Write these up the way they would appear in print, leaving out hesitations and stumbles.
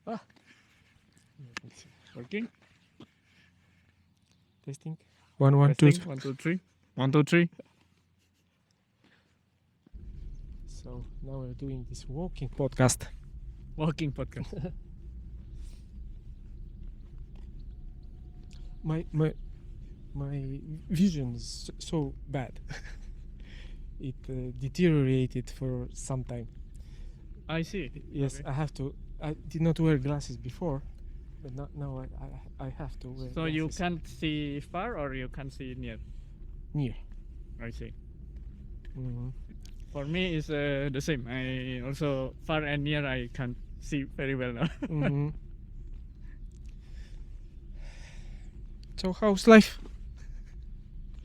Ah. Working? Testing. 1, 1, 2. Testing. 1, 2, 3. 1, 2, 3. So now we're doing this walking podcast. Walking podcast. My vision is so bad. It deteriorated for some time. I see. Yes, Okay. I have to. I did not wear glasses before, but now I have to wear. So glasses. you can't see far or you can't see near? Near. I see. Mm-hmm. For me, it's the same. I also far and near I can't see very well now. Mm-hmm. So how's life?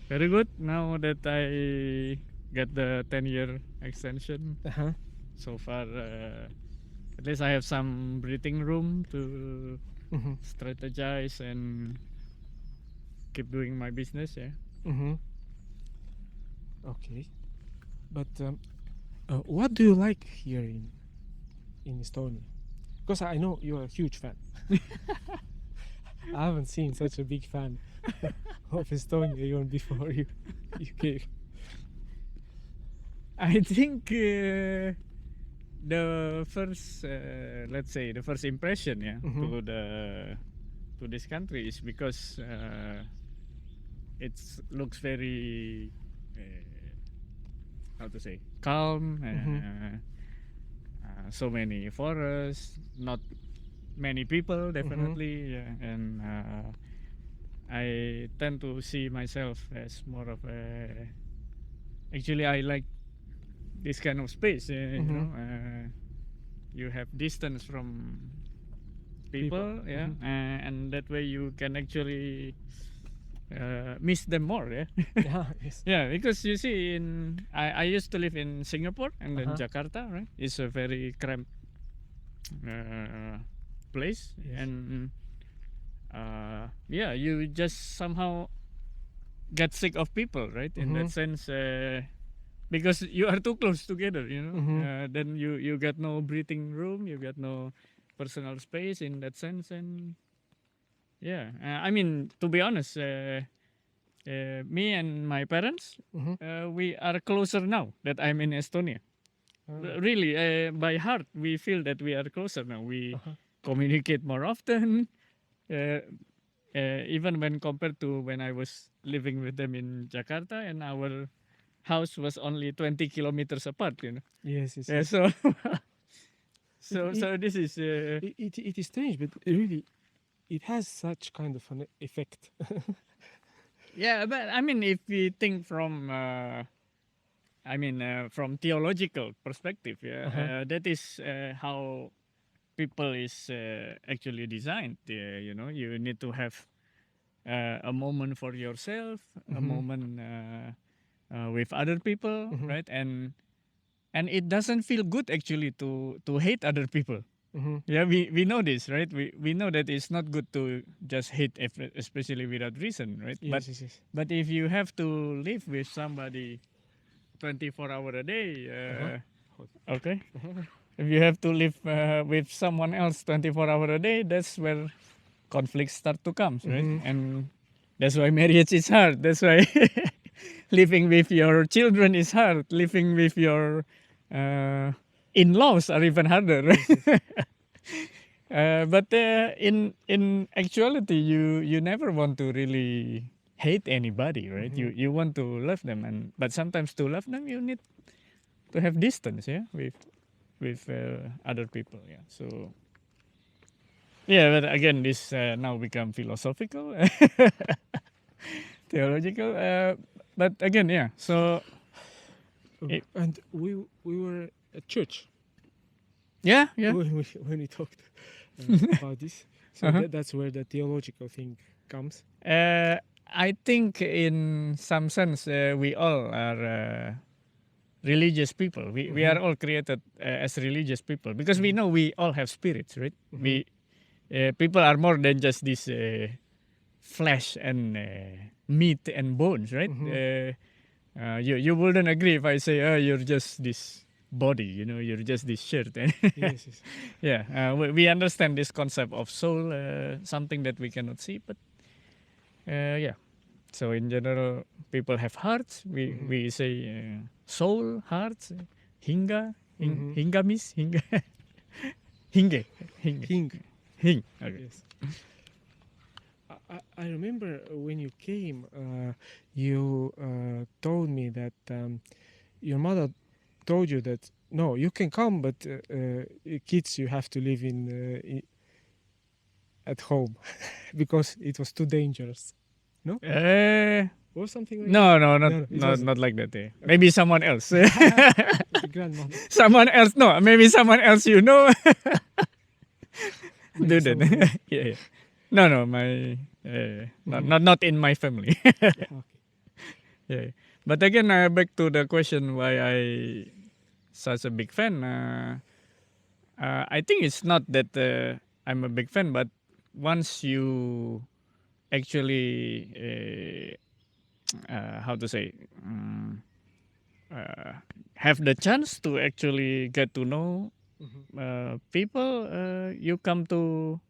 Very good. Now that I get the 10-year extension, Uh-huh. so far at least I have some breathing room to Mm-hmm. strategize and keep doing my business. Yeah. Mm-hmm. Okay, but what do you like here in Estonia? Because I know you're a huge fan. I haven't seen such a big fan of Estonia even before you came. I think the first, let's say, the first impression, Mhm. to this country is because it looks very, how to say, calm. So many forests, not many people, definitely, yeah, and I tend to see myself as more of a. Actually, I like this kind of space. You know, you have distance from people, yeah, and that way you can actually miss them more, yeah. Yeah, yes. Yeah, because you see, I used to live in Singapore and then Uh-huh. Jakarta, right? It's a very cramped place, Yes. and yeah, you just somehow get sick of people, right? In that sense, because you are too close together, you know. Then you get no breathing room, you get no personal space in that sense, and yeah, I mean, to be honest, me and my parents, we are closer now that I'm in Estonia. Really, by heart, we feel that we are closer now. We communicate more often, even when compared to when I was living with them in Jakarta, and our house was only 20 kilometers apart. You know. Yes, yes, Yeah, yes. so It- so this is It is strange, but really, it has such kind of an effect. yeah. But I mean, if we think from from theological perspective, yeah, that is how people is actually designed. You know, you need to have a moment for yourself, a moment with other people, right? And it doesn't feel good actually to hate other people. Yeah, we know this, right? We know that it's not good to just hate, especially without reason, right? Yes, yes, yes. But if you have to live with somebody 24 hours a day, okay. If you have to live with someone else 24 hours a day, that's where conflicts start to come, right? And that's why marriage is hard. That's why living with your children is hard. Living with your in-laws are even harder, right? But in actuality, you never want to really hate anybody, right? You want to love them, but sometimes to love them, you need to have distance, yeah, with other people, yeah. So yeah, but again, this now become philosophical, theological. But again, yeah. So And we were at church yeah. when we talked about this. So that's where the theological thing comes. I think in some sense we all are religious people. We are all created as religious people because we know we all have spirits, right? We people are more than just this flesh and meat and bones, right? You wouldn't agree if I say, oh, you're just this body. You're just this shirt. And Yes, yes. yeah, we understand this concept of soul, something that we cannot see, but yeah. So in general, people have hearts. We say soul, hearts, hinga, hingamis, hinga, hinge, King. hing. Okay. Yes. I remember when you came, you told me that your mother told you that no, you can come, but kids, you have to live at home because it was too dangerous. No, or something like No, No, it not wasn't. not like that. Maybe someone else. that. The grandmother. Someone else. No, maybe someone else. Do Maybe that. someone else. Yeah. No. My not in my family. Okay. Yeah. But again, back to the question why I such a big fan. I think it's not that I'm a big fan, but once you actually how to say have the chance to actually get to know people, you come to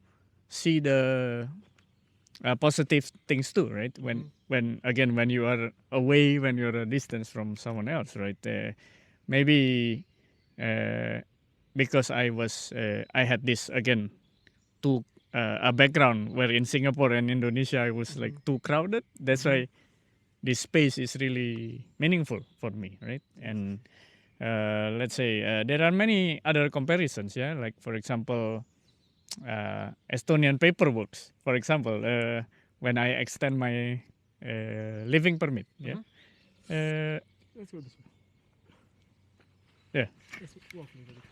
see the positive things too, right? When you are away, when you're a distance from someone else, right? Maybe because I had this again a background where in Singapore and Indonesia I was like too crowded. That's why this space is really meaningful for me, right? And let's say there are many other comparisons, yeah. Like for example, Estonian paper books. For example, when I extend my living permit, yeah. Let's go this way. Yeah. Let's walk a little bit.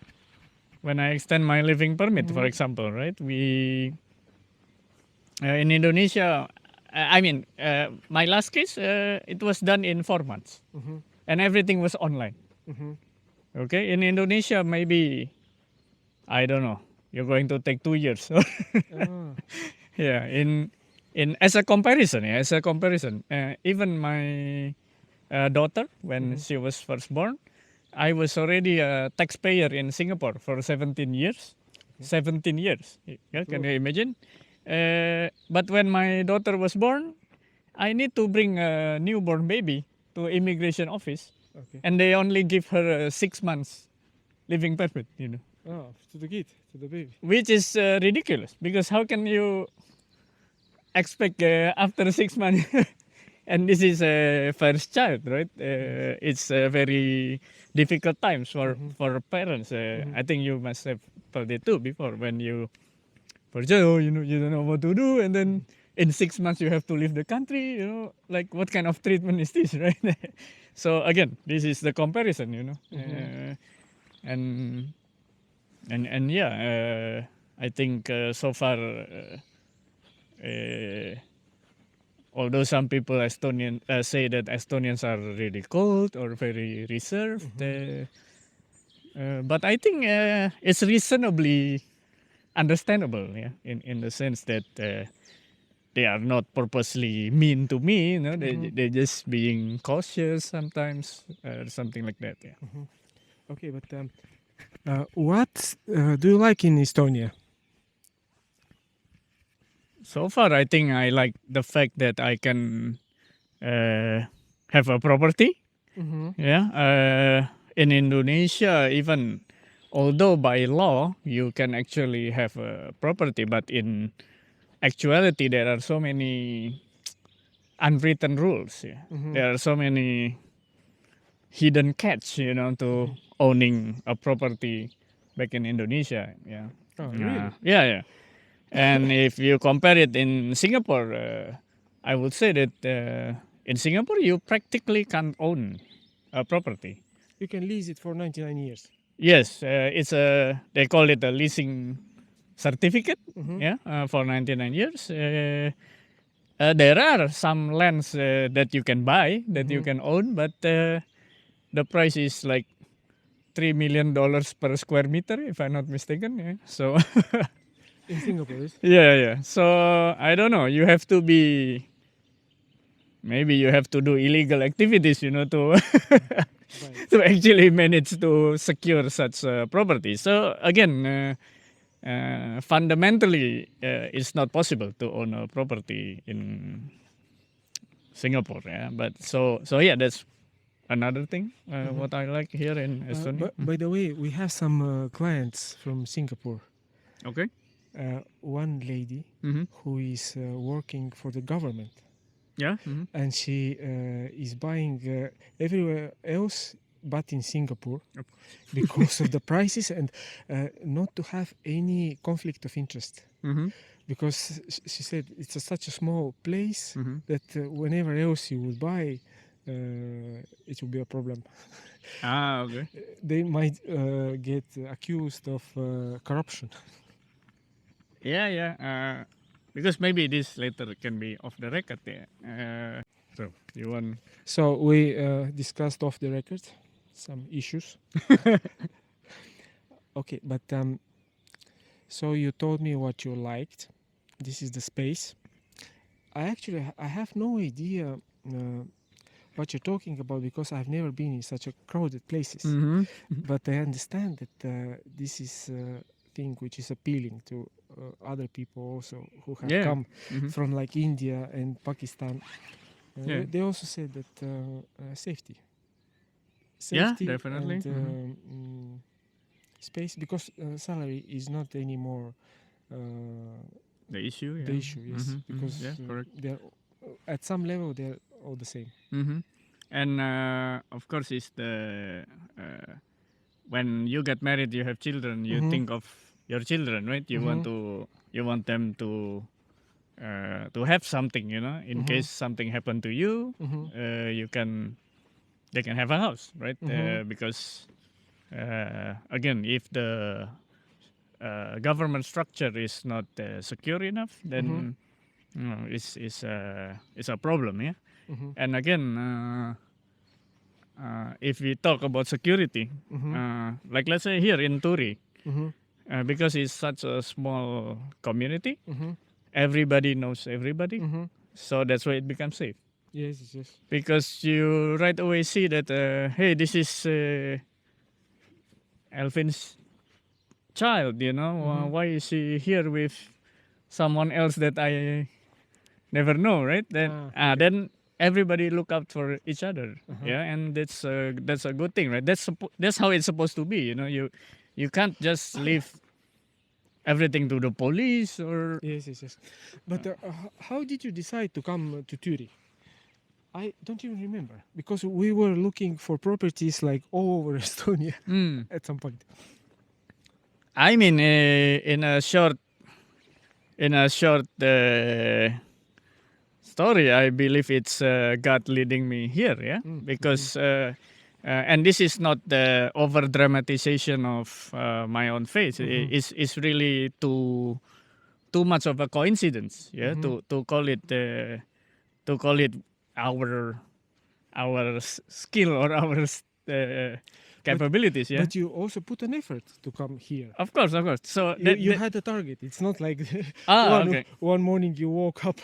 When I extend my living permit, for example, right? We in Indonesia, my last case, it was done in 4 months, and everything was online. Okay, in Indonesia, maybe I don't know. You're going to take 2 years. Yeah, in as a comparison, even my daughter, when she was first born, I was already a taxpayer in Singapore for 17 years. 17 years. Yeah, can you imagine? But when my daughter was born, I need to bring a newborn baby to immigration office, and they only give her 6 months living permit. Oh, to the kid, to the baby. Which is ridiculous, because how can you expect after 6 months? And this is a first child, right? It's very difficult times for parents. I think you must have felt it too before, when you first you don't know what to do, and then in 6 months you have to leave the country. Like what kind of treatment is this, right? So again, this is the comparison, and yeah, I think so far. Although some people say that Estonians are really cold or very reserved, but I think it's reasonably understandable, yeah, in the sense that they are not purposely mean to me. They're just being cautious sometimes, or something like that. Yeah. Okay, but what do you like in Estonia? So far, I think I like the fact that I can have a property. Yeah. In Indonesia, even although by law you can actually have a property, but in actuality there are so many unwritten rules. Yeah. There are so many hidden catch, to owning a property back in Indonesia. Yeah. Oh, really? Yeah. And if you compare it in Singapore, I would say that in Singapore you practically can't own a property. You can lease it for 99 years. Yes, they call it a leasing certificate. Yeah, for 99 years. There are some lands that you can buy, that you can own, but the price is like $3 million per square meter, if I'm not mistaken. Yeah. So. In Singapore, yes? Yeah. So I don't know. You have to be. Maybe you have to do illegal activities, to to actually manage to secure such property. So again, fundamentally, it's not possible to own a property in Singapore. Yeah, but so yeah, that's another thing. What I like here in Estonia. But by the way, we have some clients from Singapore. Okay. One lady Mm-hmm. who is working for the government, Yeah. Mm-hmm. and she is buying everywhere else but in Singapore because of the prices and not to have any conflict of interest. Mm-hmm. Because she said it's such a small place Mm-hmm. that whenever else you would buy, it will be a problem. Ah, okay. They might get accused of corruption. Yeah. Because maybe this later can be off the record. Yeah. So you want? So we discussed off the record some issues. Okay, but so you told me what you liked. This is the space. I have no idea what you're talking about because I've never been in such a crowded places. Mm-hmm. But I understand that this is a thing which is appealing to other people also who have Yeah. come Mm-hmm. from like India and Pakistan. Yeah. They also said that safety. Yeah, Safety definitely. and space, because salary is not anymore The issue. Yeah. the issue. Yes, Mhm, mhm. because Yeah, correct. they're at some level they're all the same. Mm-hmm. And of course, it's the when you get married, you have children. You Mhm. think of your children, right? You want them to have something, in case something happened to you. You can they can have a house, right? Because again, if the government structure is not secure enough, then it's a problem. Yeah. And again, if we talk about security, like let's say here in Türi, because it's such a small community, everybody knows everybody, so that's why it becomes safe. Yes. Because you right away see that, hey, this is Alvin's child, why is he here with someone else that I never know, right? Then everybody look out for each other, yeah, and that's a good thing, right? That's how it's supposed to be, you can't just leave everything to the police or. Yes. But how did you decide to come to Türi? I don't even remember because we were looking for properties like all over Estonia at some point. I mean, in a short story, I believe it's God leading me here, yeah, because and this is not the over dramatization of my own faith. It's really too much of a coincidence, yeah, to call it our skill or our capabilities, yeah. But you also put an effort to come here. Of course. So You had a target. It's not like okay. one morning you woke up.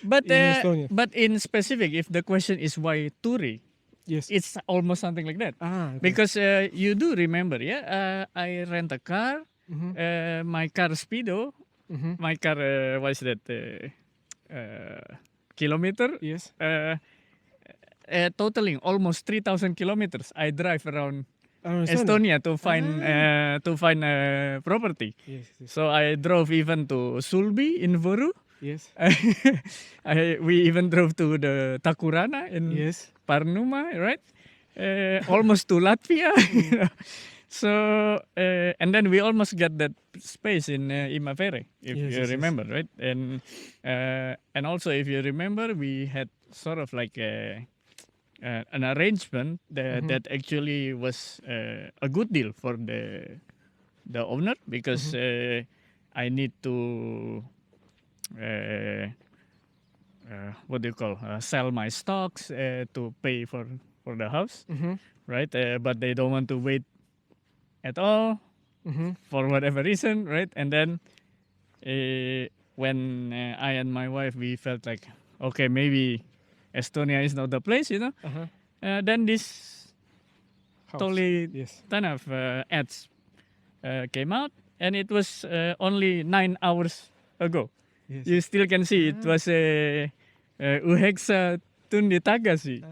But in Estonia. But in specific, if the question is why Türi, Yes, it's almost something like that. okay. Because you do remember, yeah, I rent a car, my car Speedo, my car what is that, kilometer, Yes. totaling almost 3,000 kilometers. I drive around Estonia. Estonia to find property. Yes. So I drove even to Sulby in Voru. Yes. We even drove to the Takurana in Yes. Parnuma, right? Almost to Latvia. So and then we almost got that space in Imavere, if you remember, right? And also if you remember, we had sort of like an arrangement that actually was a good deal for the owner, because I need to what do you call sell my stocks to pay for the house, right? But they don't want to wait at all for whatever reason, right? And then when I and my wife, we felt like, okay, maybe Estonia is not the place, then this totally Yes. ton of ads came out, and it was only 9 hours ago. Yes. You still can see it was a Uhexa Tunditagasi.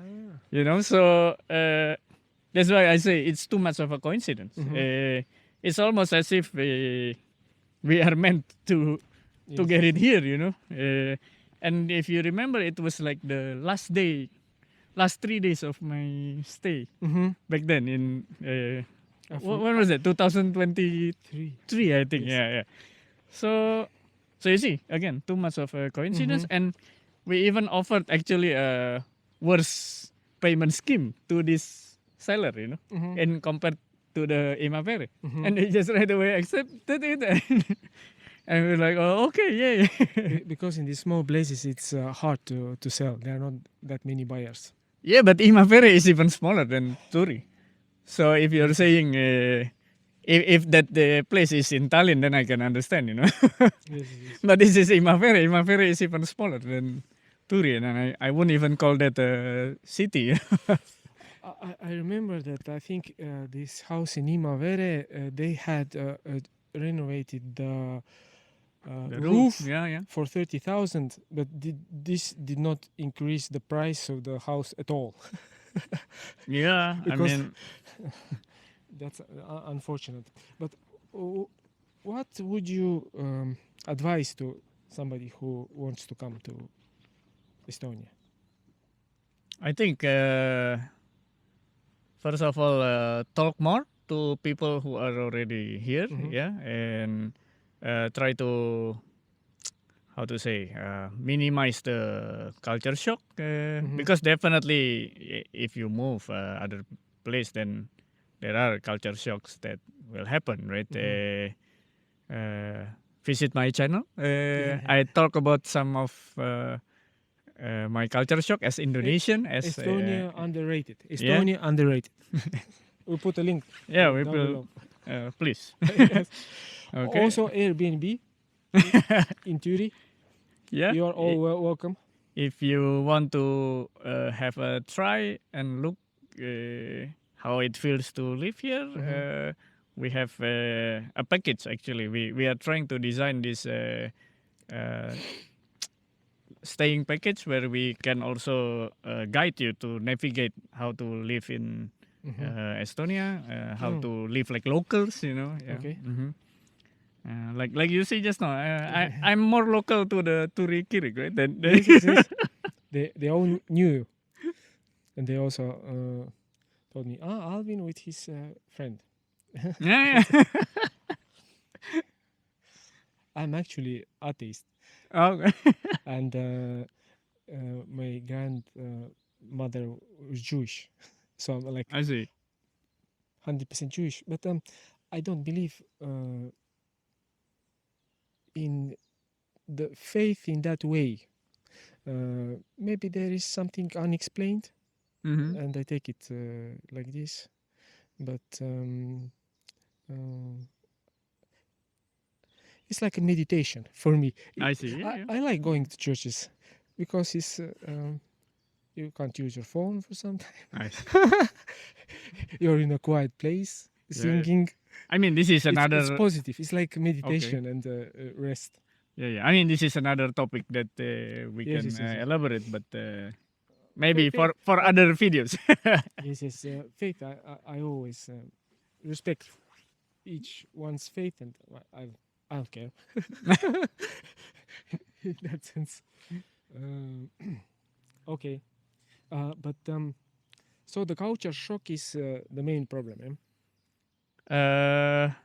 You know, so that's why I say it's too much of a coincidence. It's almost as if we are meant to get it here, you know. And if you remember, it was like the last 3 days of my stay back then in when was it? 2023, I think. Yes. Yeah. So you see, again, too much of a coincidence, and we even offered actually a worse payment scheme to this seller, you know, and compared to the Imavere, and they just right away accepted it, and we're like, oh, okay, yeah. Because in these small places, it's hard to sell. There are not that many buyers. Yeah, but Imavere is even smaller than Türi. So if you're saying if that the place is in Tallinn, then I can understand, you know. Yes. But this is Imavere. Imavere is even smaller than Türi, and I wouldn't even call that a city. I remember that I think this house in Imavere, they had renovated the roof Yeah. for 30,000, but this did not increase the price of the house at all. Yeah, Because- I mean, That's unfortunate. But what would you advise to somebody who wants to come to Estonia? I think first of all, talk more to people who are already here, yeah, and try to minimize the culture shock because definitely if you move other place, then there are culture shocks that will happen, right? Visit my channel. I talk about some of my culture shock as Indonesian, as Estonia underrated. Estonia underrated. We'll put a link. yeah, we down will. below. Please. Yes. Okay. Also Airbnb in Türi. Yeah. You are all welcome. If you want to have a try and look how it feels to live here, we have a package. Actually, we are trying to design this staying package where we can also guide you to navigate how to live in Estonia, how to live like locals. You know. Yeah. Okay. Like you see just now, I'm more local to the Türi Kirik, right? Than Yes. They all knew you. And they also told me, Alvin with his friend. yeah. I'm actually atheist. Okay. And my grandmother was Jewish. So I'm like I see. 100% Jewish. But I don't believe in the faith in that way. Maybe there is something unexplained, and I take it like this. But it's like a meditation for me. I see. Yeah. I like going to churches because it's you can't use your phone for some time. I see. You're in a quiet place singing. I mean, this is another. It's positive. It's like meditation and rest. Yeah. I mean, this is another topic that we Yes, can yes. elaborate, but maybe Faith. for other videos. Yes. Faith. I always respect each one's faith, and I don't care. In that sense. Okay. But so the culture shock is the main problem. I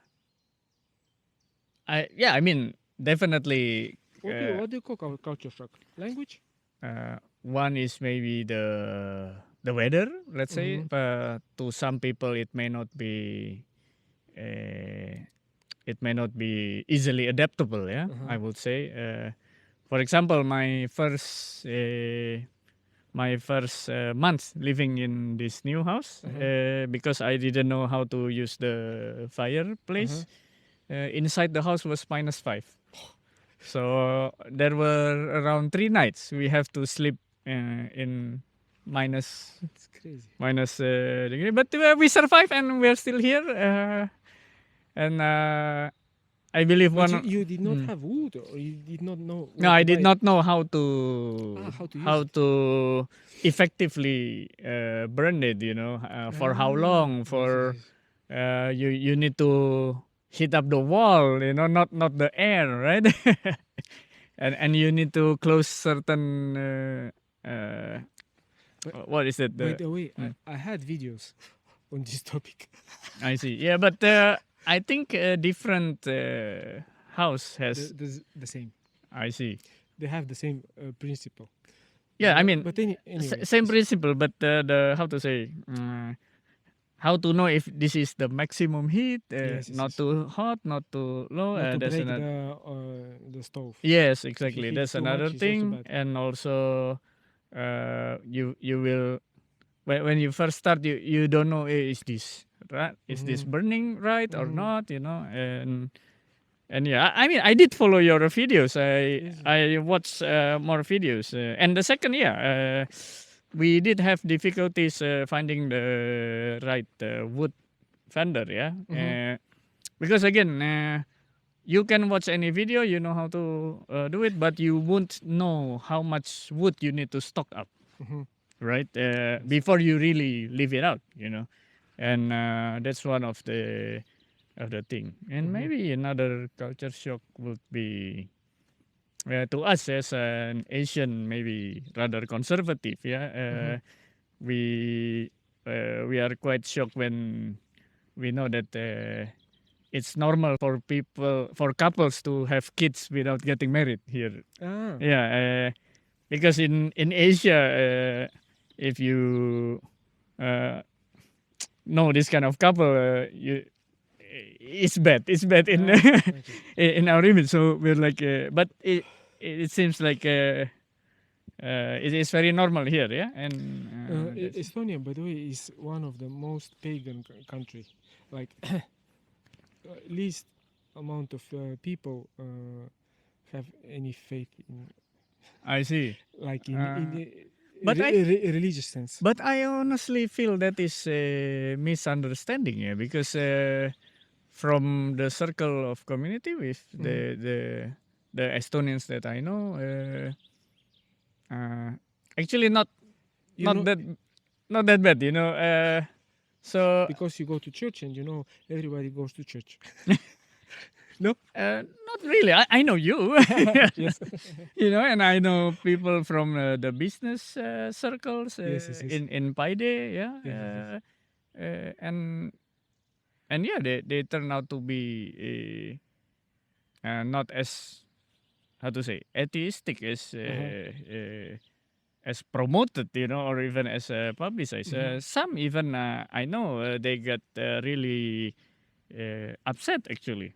mean, definitely. What do you call culture shock? Language? One is maybe the weather. Let's say, to some people it may not be. It may not be easily adaptable. Yeah, I would say. For example, my first month living in this new house, because I didn't know how to use the fireplace. Inside the house was -5. So there were around 3 nights we have to sleep in minus It's crazy. degree. But we survive and we're still here. And I believe But one. you did not have wood, or you did not know No, where I to did buy it? not know how to How to use it. effectively burn it. You know, for how long? Yes, yes, For yes. you need to heat up the wall. You know, not the air, right? and you need to close certain. But What is it? by the way, Mm. I had videos on this topic. I see. Yeah, but I think different house has. The same. I see. They have the same principle. Yeah, I mean, But anyway, same principle, but the how to say, how to know if this is the maximum heat, yes, yes, not yes. too hot, not too low. Not to That's break another. the stove. Yes, If you exactly. heat That's too another much, it's also thing, bad. and also, you will when you first start, you don't know, is this right? Is this burning right or not? You know, and yeah, I mean, I did follow your videos. Yes. I watched more videos, and the second, yeah, we did have difficulties finding the right wood vendor. Yeah, because again, you can watch any video, you know how to do it, but you won't know how much wood you need to stock up, right? Before you really leave it out, you know, and that's one of the thing. And maybe another culture shock would be to us as an Asian, maybe rather conservative. Yeah, we are quite shocked when we know that it's normal for couples to have kids without getting married here. Ah. Yeah, because in Asia, if you know this kind of couple, it's bad. It's bad in in our image. So we're like, but it seems like it is very normal here. Yeah, and Estonia, by the way, is one of the most pagan country. Like least amount of people have any faith in, I see. like in the But religious sense. But I honestly feel that is a misunderstanding, yeah, because from the circle of community with the Estonians that I know, actually You not know, that not that bad, you know. So because you go to church and you know everybody goes to church. No, not really. I know you, yes, you know, and I know people from the business circles yes, yes, yes. in Paide, yeah, Yes, yes, and yeah, they turn out to be not as, how to say, atheistic as promoted, you know, or even as publicized. Some even I know they get really upset actually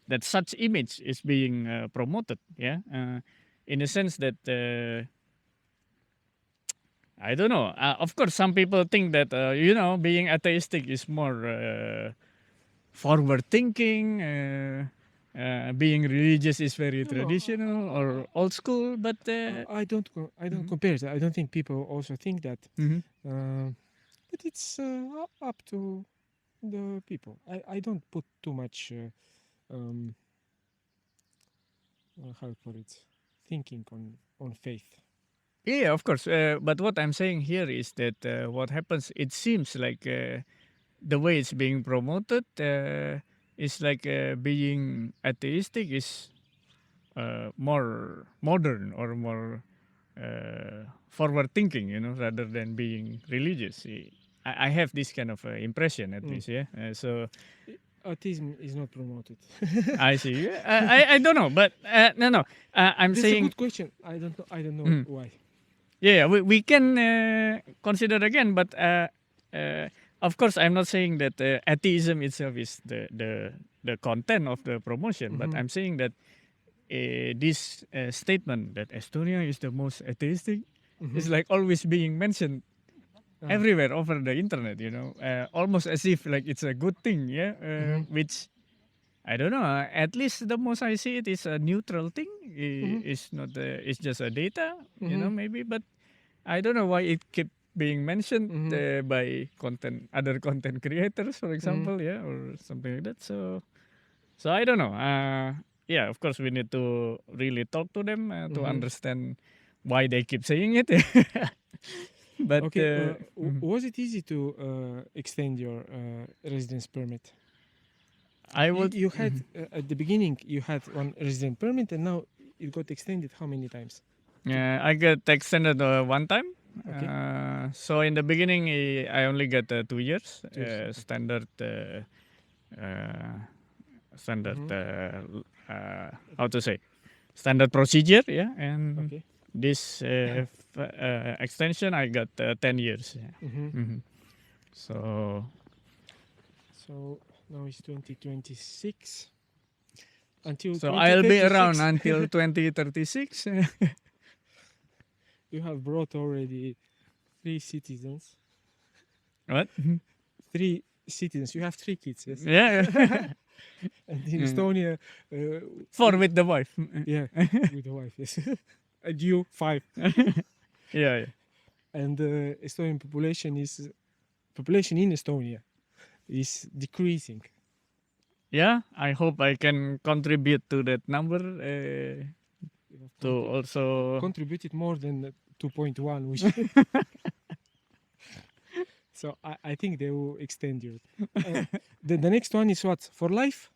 that such image is being promoted. Yeah, in a sense that. I don't know. Of course, some people think that you know, being atheistic is more forward thinking. Being religious is very No, no, traditional or old school, but I don't compare that. I don't think people also think that. mhm. But it's up to the people. I don't put too much how you call it, thinking on faith. Yeah, of course. But what I'm saying here is that what happens, it seems like the way it's being promoted is like being atheistic is more modern or more forward thinking, you know, rather than being religious. I have this kind of impression at least, yeah. So Autism is not promoted. I see. I don't know, but no. I'm This is a saying. good question. I don't know. I don't know why. Yeah, we can consider again, but of course, I'm not saying that atheism itself is the content of the promotion, but I'm saying that this statement that Estonia is the most atheistic is like always being mentioned everywhere over the internet, you know, almost as if like it's a good thing, yeah, which I don't know. At least the most I see it is a neutral thing. It's not. It's just a data, you know, maybe. But I don't know why it kept being mentioned by other content creators, for example, or something like that. So I don't know. Yeah, of course, we need to really talk to them to understand why they keep saying it. But Okay, was it easy to extend your residence permit? I would. You had at the beginning you had one resident permit, and now it got extended how many times? I got extended one time. Okay. So in the beginning, I only got 2 years. 2 years, okay. Standard. How to say? Standard procedure. Yeah, and Okay. this extension I got 10 years. Yeah. So So now it's 2026. Until so I'll be 2036. around until 2036. You have brought already 3 citizens. What? 3 citizens. You have 3 kids, yes? Yeah. And in Estonia, 4 with the wife. yeah, with the wife, yes. And you 5. Yeah. And Estonian population in Estonia is decreasing. Yeah, I hope I can contribute to that number. To also contributed more than 2.1, which so I think they will extend you. The next one is what, for life?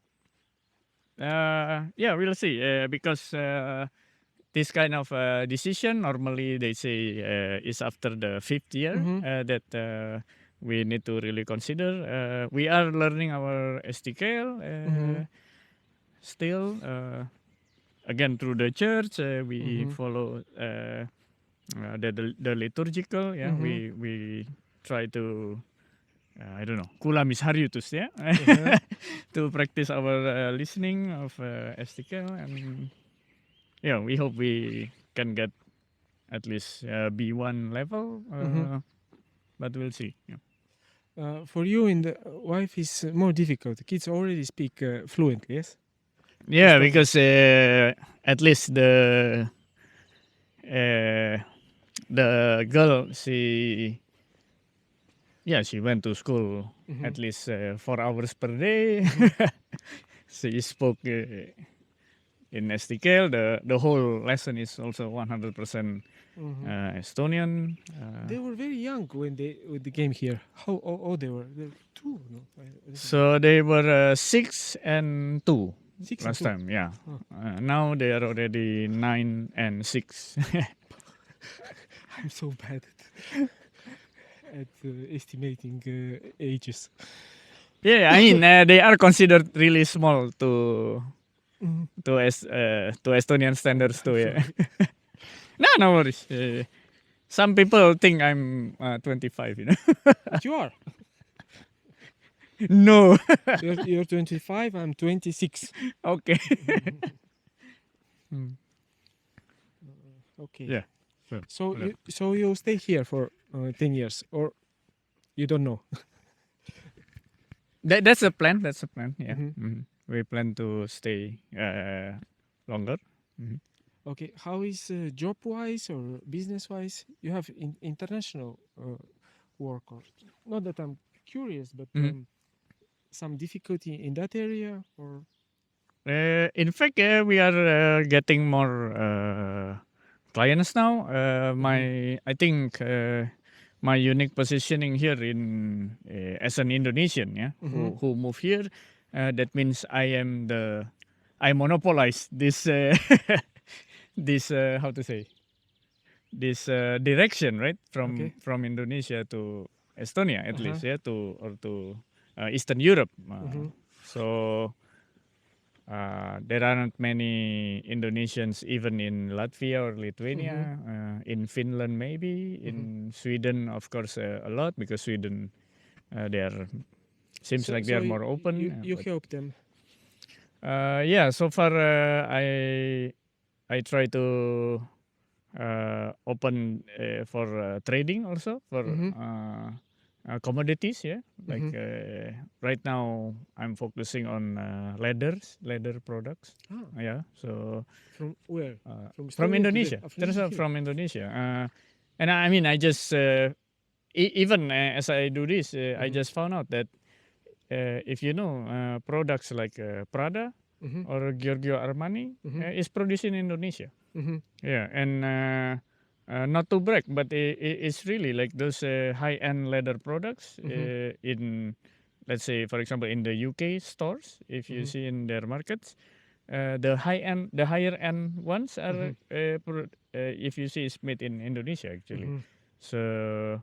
Yeah, we'll see. Because this kind of decision normally they say is after the 5th year that we need to really consider. We are learning our STKL still. Again, through the church, we follow the liturgical. Yeah, we try to I don't know, kulamis harjutus, yeah, to practice our listening of STKL, and yeah, we hope we can get at least B1 level, but we'll see. Yeah. For you and the wife is more difficult. Kids already speak fluently, yes? Yeah, because at least the girl, she went to school at least 4 hours per day. She spoke in STKL. The whole lesson is also 100% Estonian. They were very young when they came here. How old they were? They were 2, no? So they were 6 and 2 6 and last 2. time. Yeah. Now they are already 9 and 6. I'm so bad at estimating ages. Yeah, I mean they are considered really small to Estonian standards too. Yeah. No worries. Some people think I'm 25. You know. But you are. No. You're 25. I'm 26. Okay. Okay. Yeah. So you'll stay here for 10 years, or you don't know? That's a plan. That's a plan. Yeah. We plan to stay longer. Okay. How is job-wise or business-wise? You have international work, or not that I'm curious, but some difficulty in that area, or? In fact, we are getting more clients now. I think my unique positioning here in as an Indonesian, yeah, who moved here, that means I monopolize this this how to say this direction, right, from Indonesia to Estonia at least, yeah, to Eastern Europe. So there aren't many Indonesians even in Latvia or Lithuania, in Finland maybe, in Sweden of course a lot, because Sweden they are seems like they are more open. You help them. Yeah, so far I try to open for trading also for commodities, yeah. Like right now I'm focusing on leather products. Yeah. So from where? from Indonesia. From From Indonesia. And I mean, I just even as I do this, I just found out that if you know products like Prada or Giorgio Armani is produced in Indonesia. Yeah, and not to brag, but it's really like those high-end leather products in, let's say, for example, in the UK stores, if you see in their markets, the higher end ones are, if you see, is made in Indonesia actually. So,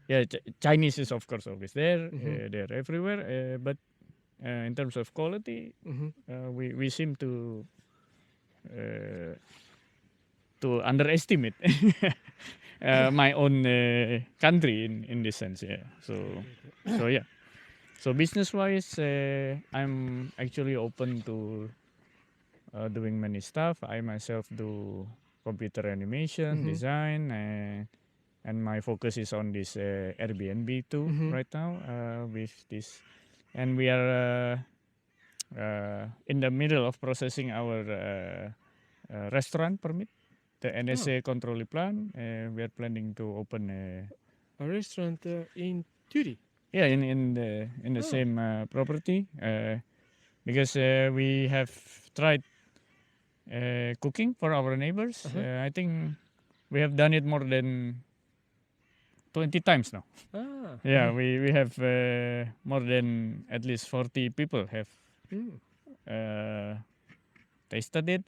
yeah, Chinese is of course always there. They're everywhere. But in terms of quality, we seem uh, to underestimate my own country in this sense. Yeah. So yeah. So business wise, I'm actually open to doing many stuff. I myself do computer animation, design, and my focus is on this Airbnb too right now with this, and we are in the middle of processing our restaurant permit, the NSA control plan. We are planning to open a restaurant in Türi. yeah in the same property because we have tried cooking for our neighbors. I think we have done it more than 20 times now. Yeah, we have more than at least 40 people have tasted it.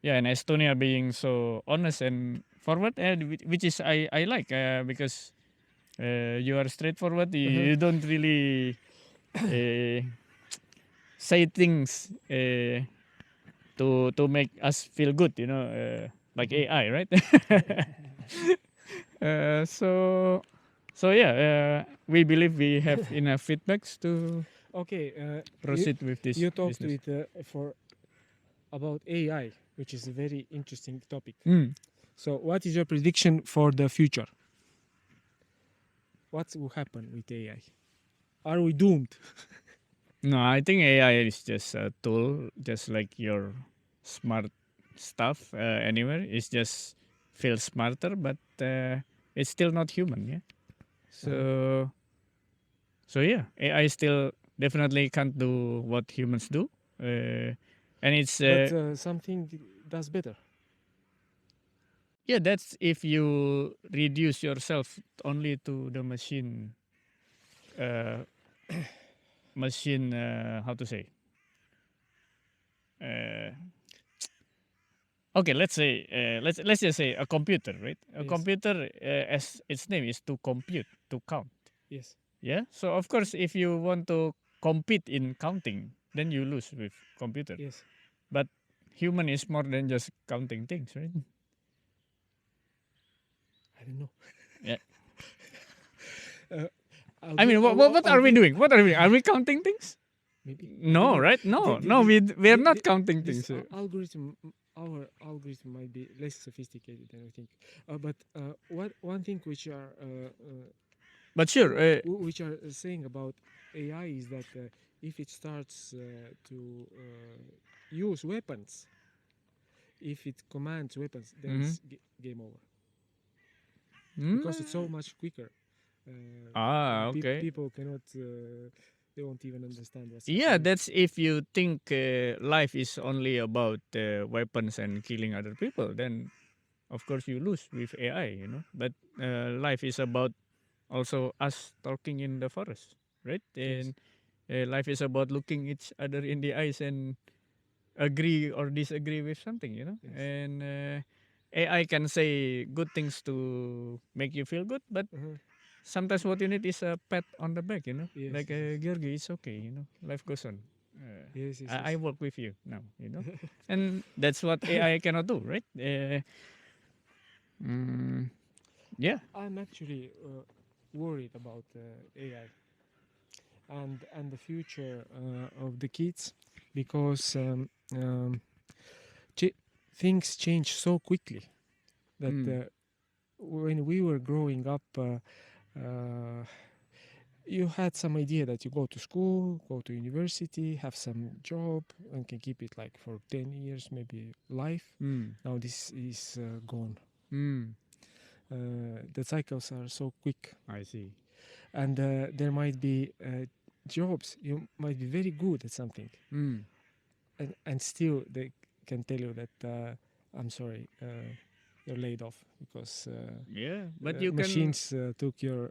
Yeah, and Estonia being so honest and forward, which is I like because you are straightforward. You don't really say things to make us feel good, like AI, right? So yeah, we believe we have enough feedbacks to proceed with this You talked business. with for about AI, which is a very interesting topic. So, what is your prediction for the future? What will happen with AI? Are we doomed? No, I think AI is just a tool, just like your smart stuff anywhere. It's just feels smarter, but it's still not human. Yeah. So yeah, AI still definitely can't do what humans do, and it's But something does better. yeah. That's if you reduce yourself only to the machine. Machine, how to say? Okay, let's say let's just say a computer, right? A Yes. computer, as its name is to compute, to count. Yes. Yeah. So of course, if you want to compete in counting, then you lose with computer. Yes. But human is more than just counting things, right? I don't know. Yeah. I'll I gi- mean, I'll- what I'll are we give- doing? What are we? Are we counting things? Maybe. I don't No, know. right? No, The- no. the- We are not the- counting This things. algorithm, our algorithm might be less sophisticated than we think. But what one thing But sure. which are saying about AI is that if it starts to use weapons, if it commands weapons, then it's game over because it's so much quicker. Okay. People cannot. They won't even understand what's Yeah, happening. that's if you think life is only about weapons and killing other people, then of course you lose with AI. But life is about also us talking in the forest, right? And life is about looking each other in the eyes and agree or disagree with something. Yes. And AI can say good things to make you feel good, but sometimes what you need is a pat on the back. Yes, Like yes, Georgi, it's okay. Life goes on. yes, yes, I yes. work with you now. And that's what AI cannot do, right? Yeah. I'm actually worried about AI and the future of the kids because things change so quickly that when we were growing up, uh, you had some idea that you go to school, go to university, have some job, and can keep it like for 10 years, maybe life. Now this is gone. The cycles are so quick, I see. and there might be jobs. You might be very good at something, and still they can tell you that I'm sorry, you're laid off because Yeah, but you can. machines took your.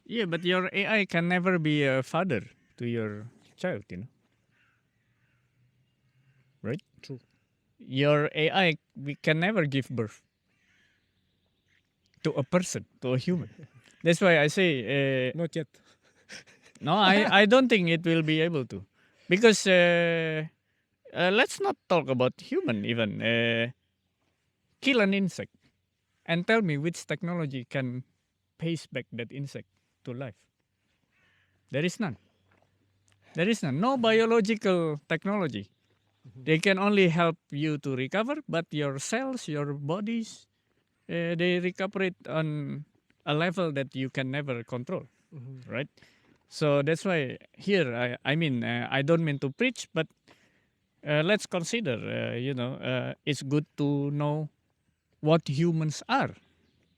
Yeah, but your AI can never be a father to your child, you know. Right? True. Your AI can never give birth to a person, to a human. That's why I say Not yet. no. I don't think it will be able to, because let's not talk about human even. Kill an insect and tell me which technology can pace back that insect to life. There is none. There is none. No biological technology. They can only help you to recover, but your cells, your bodies, they recuperate on a level that you can never control, right? So that's why here, I mean, I don't mean to preach, but let's consider, it's good to know what humans are.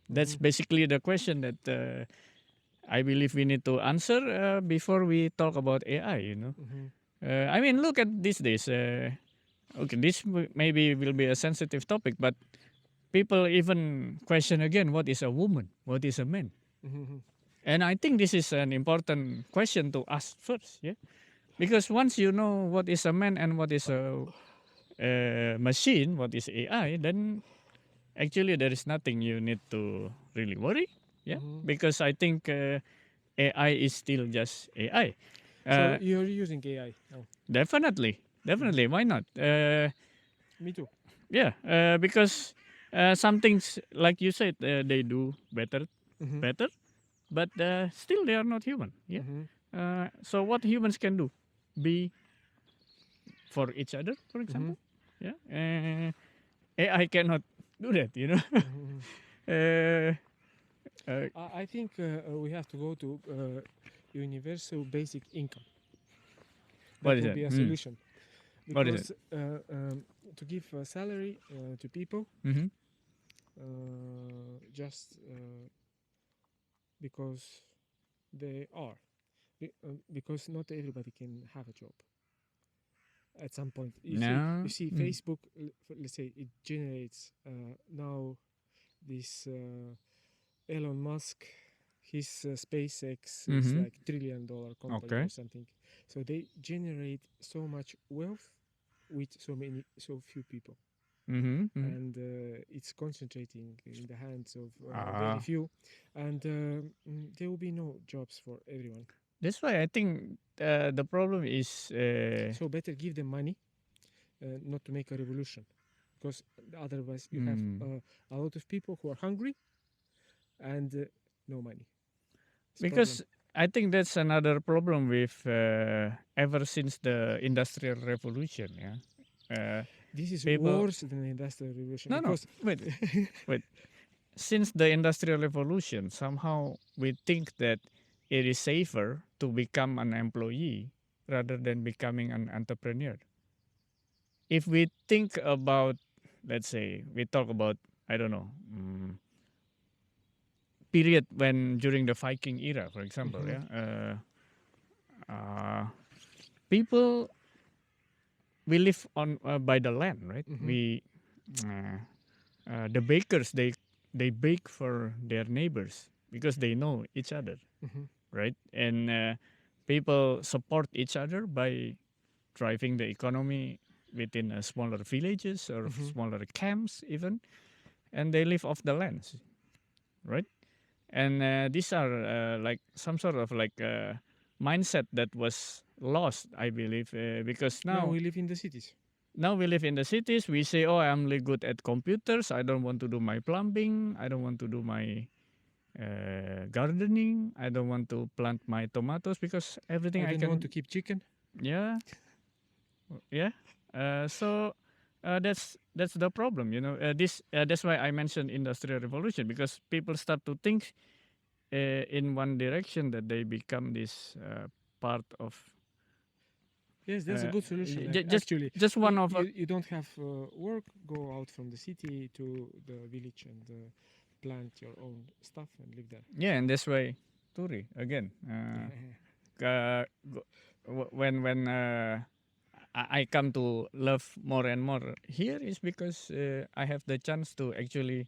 That's basically the question that I believe we need to answer before we talk about AI, you know. I mean, look at these days. Okay, this maybe will be a sensitive topic, but people even question again, what is a woman? What is a man? And I think this is an important question to ask first, yeah? Because once you know what is a man and what is a machine, what is AI, then actually there is nothing you need to really worry, yeah? Because I think AI is still just AI. So you're using AI now? Definitely, why not? Me too. Yeah, because some things, like you said, they do better, but still they are not human. Yeah. So what humans can do, be for each other, for example. Yeah. AI cannot do that. You know. I think we have to go to universal basic income. What That is will that? be a solution. What is Because to give a salary to people just because they are. Because not everybody can have a job at some point. No. You see, Facebook, let's say it generates now this Elon Musk, his SpaceX is like $1 trillion company Okay. or something. So they generate so much wealth with so few people. And it's concentrating in the hands of very few, and there will be no jobs for everyone. That's why I think the problem is. So better give them money, not to make a revolution, because otherwise you have a lot of people who are hungry and no money. It's Because problem. I think that's another problem with ever since the Industrial Revolution. Yeah. This is People. worse than the industrial revolution No, because wait, wait. Since the Industrial Revolution, somehow we think that it is safer to become an employee rather than becoming an entrepreneur. If we think about, let's say, we talk about, I don't know, period when during the Viking era, for example, yeah, people, we live on by the land, right? We the bakers, they bake for their neighbors because they know each other, right? And people support each other by driving the economy within smaller villages or smaller camps even, and they live off the lands, right? And these are like some sort of like mindset that was lost, I believe, because now we live in the cities. now we live in the cities. We say, "Oh, I'm really good at computers. I don't want to do my plumbing. I don't want to do my gardening. I don't want to plant my tomatoes because everything I I don't can." want to keep chicken. Yeah, yeah. So that's the problem. You know, that's why I mentioned industrial revolution, because people start to think in one direction that they become this part of. Yes, that's a good solution. Just Actually, one of you don't have work. Go out from the city to the village and plant your own stuff and live there. yeah, and this way, Turi again. When I come to love more and more here is because I have the chance to actually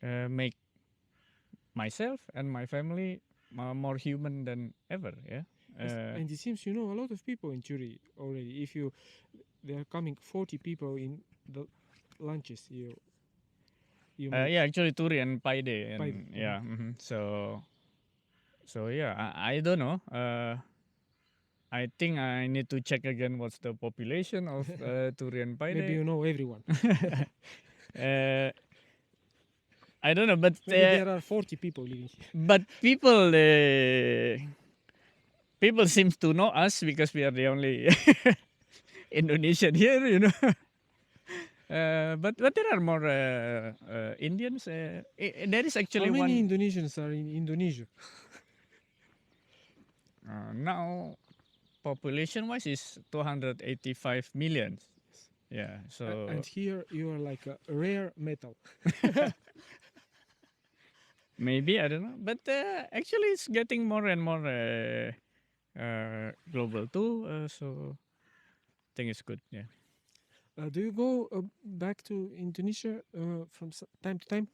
make myself and my family more human than ever. Yeah. And it seems you know a lot of people in Türi already. If there are coming 40 people in the lunches you make. Yeah, actually Turi and Paide and Paide, yeah. So yeah, I don't know. I think I need to check again what's the population of Turi and Paide. Maybe you know everyone. I don't know, but Maybe there are 40 people living here. But people seems to know us because we are the only Indonesian here, you know. But there are more Indians. There is actually How many one Indonesians are in Indonesia? now. Population wise is 285 million. Yeah. So And here you are like a rare metal. maybe I don't know, but actually it's getting more and more global too. So I think it's good. Yeah. Do you go back to Indonesia from time to time?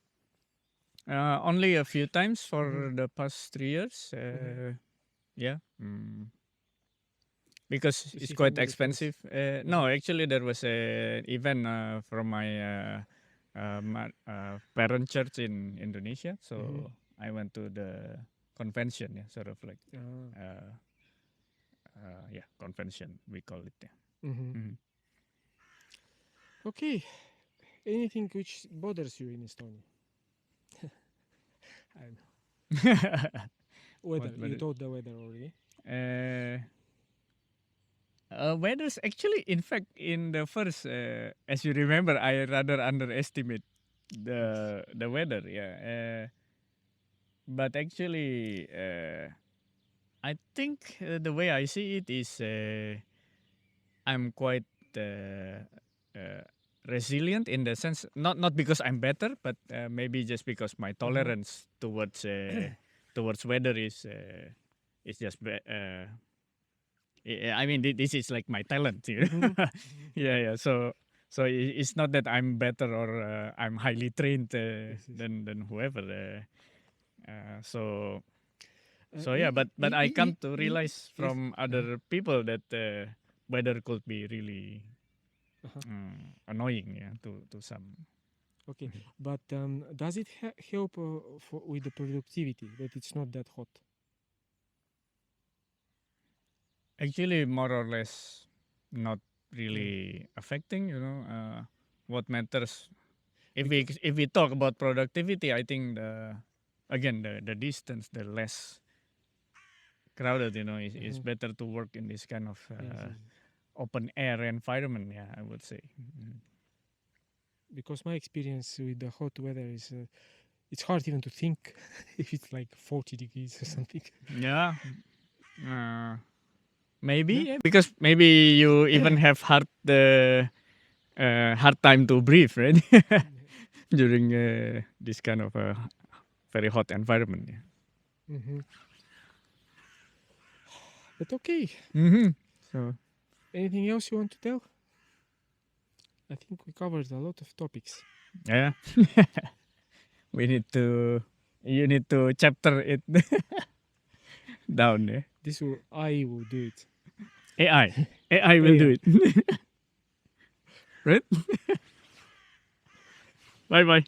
Only a few times for the past 3 years. Yeah. Because it's see quite family, friends. expensive. No, actually there was a event from my parent church in Indonesia. So I went to the convention. Yeah, sort of like yeah, convention we call it. Yeah. Okay. Anything which bothers you in Estonia? I don't know. Weather. You told the weather already. Weather's actually, in fact, in the first, as you remember, I rather underestimate the weather. Yeah, but actually, I think the way I see it is, I'm quite resilient in the sense, not because I'm better, but maybe just because my tolerance towards towards weather is just. I mean, this is like my talent, you know? Yeah. So it's not that I'm better or I'm highly trained than whoever. So yeah, but I come to realize from other people that weather could be really annoying, yeah, to some. Okay, but does it help with the productivity that it's not that hot? Actually, more or less, not really affecting. You know, what matters. If we talk about productivity, I think the distance, the less crowded. You know, is better to work in this kind of open air environment. Yeah, I would say. Because my experience with the hot weather is, it's hard even to think if it's like 40 degrees or something. Yeah. Maybe because maybe you even have hard time to breathe, right? During this kind of very hot environment. Yeah. But okay. So, anything else you want to tell? I think we covered a lot of topics. Yeah. You need to chapter it down. Yeah. I will do it. AI will do it. Right? Bye bye.